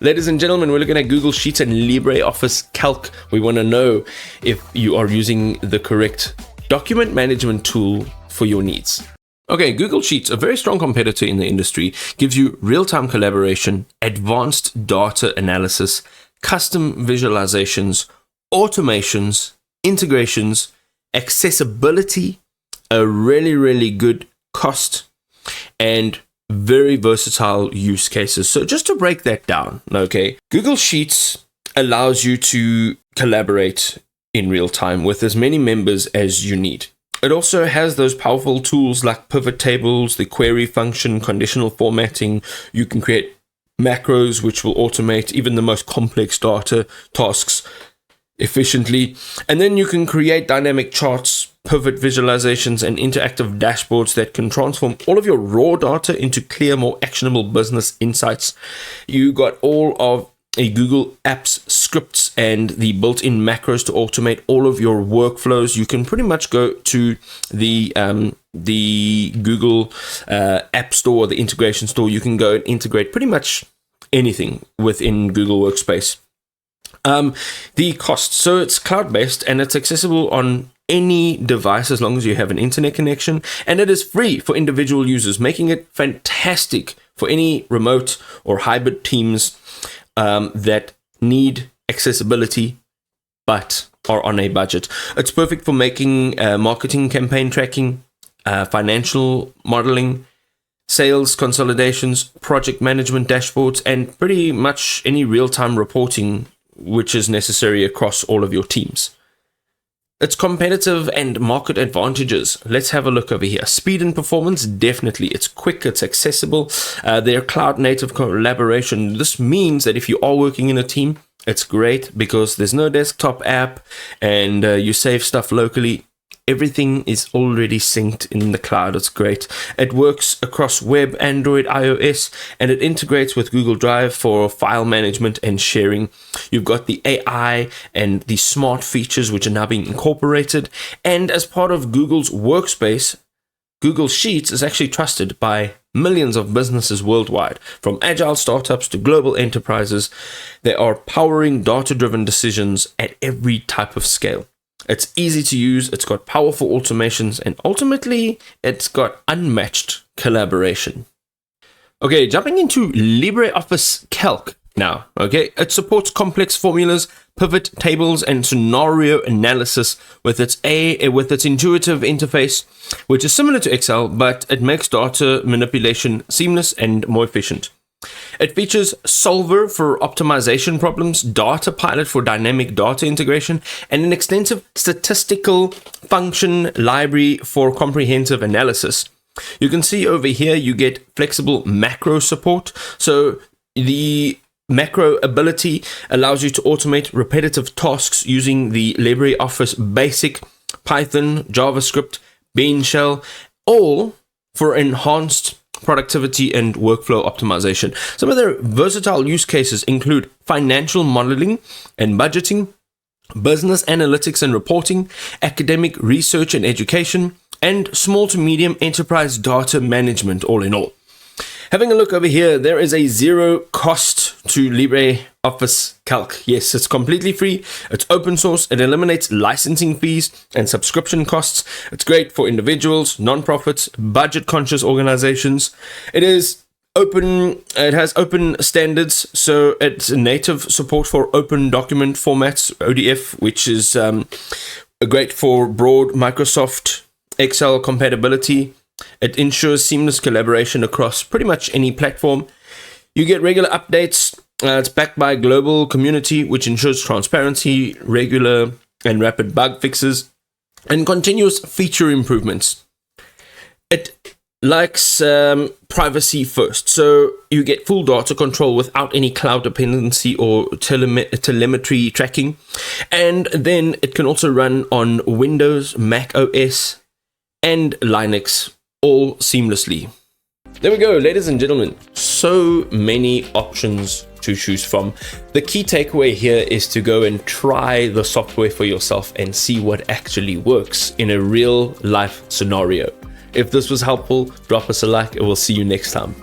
Ladies and gentlemen, we're looking at Google Sheets and LibreOffice Calc. We want to know if you are using the correct document management tool for your needs. Okay, Google Sheets, a very strong competitor in the industry, gives you real-time collaboration, advanced data analysis, custom visualizations, automations, integrations, accessibility, a really good cost, and very versatile use cases. So just to break that down, okay, Google Sheets allows you to collaborate in real time with as many members as you need. It also has those powerful tools like pivot tables, the query function, conditional formatting. You can create macros which will automate even the most complex data tasks efficiently. And then you can create dynamic charts, pivot visualizations, and interactive dashboards that can transform all of your raw data into clear, more actionable business insights. You got all of a Google Apps scripts and the built-in macros to automate all of your workflows. You can pretty much go to the Google App Store, the integration store. You can go and integrate pretty much anything within Google Workspace. The cost, so it's cloud-based and it's accessible on any device as long as you have an internet connection, and it is free for individual users, making it fantastic for any remote or hybrid teams that need accessibility but are on a budget. It's perfect for making marketing campaign tracking, financial modeling, sales consolidations, project management dashboards, and pretty much any real-time reporting which is necessary across all of your teams. Its competitive and market advantages. Let's have a look over here. Speed and performance, definitely. It's quick, it's accessible. They're cloud native collaboration. This means that if you are working in a team, it's great because there's no desktop app and you save stuff locally. Everything is already synced in the cloud. It's great. It works across web, Android, iOS, and it integrates with Google Drive for file management and sharing. You've got the AI and the smart features which are now being incorporated. And as part of Google's workspace, Google Sheets is actually trusted by millions of businesses worldwide, from agile startups to global enterprises. They are powering data-driven decisions at every type of scale. It's easy to use, it's got powerful automations, and ultimately, it's got unmatched collaboration. Okay, jumping into LibreOffice Calc now, okay? It supports complex formulas, pivot tables, and scenario analysis with its intuitive interface, which is similar to Excel, but it makes data manipulation seamless and more efficient. It features Solver for optimization problems, Data Pilot for dynamic data integration, and an extensive statistical function library for comprehensive analysis. You can see over here you get flexible macro support. So the macro ability allows you to automate repetitive tasks using the LibreOffice Basic, Python, JavaScript, Bean Shell, all for enhanced productivity and workflow optimization. Some of their versatile use cases include financial modeling and budgeting, business analytics and reporting, academic research and education, and small to medium enterprise data management, all in all. Having a look over here, there is a zero cost to LibreOffice Calc. Yes, it's completely free. It's open source. It eliminates licensing fees and subscription costs. It's great for individuals, nonprofits, budget-conscious organizations. It is open. It has open standards, so it's native support for open document formats, ODF, which is great for broad Microsoft Excel compatibility. It ensures seamless collaboration across pretty much any platform. You get regular updates. It's backed by a global community, which ensures transparency, regular and rapid bug fixes, and continuous feature improvements. It likes privacy first, so you get full data control without any cloud dependency or telemetry tracking. And then it can also run on Windows, Mac OS, and Linux, all seamlessly. There we go, ladies and gentlemen. So many options to choose from. The key takeaway here is to go and try the software for yourself and see what actually works in a real life scenario. If this was helpful, drop us a like and we'll see you next time.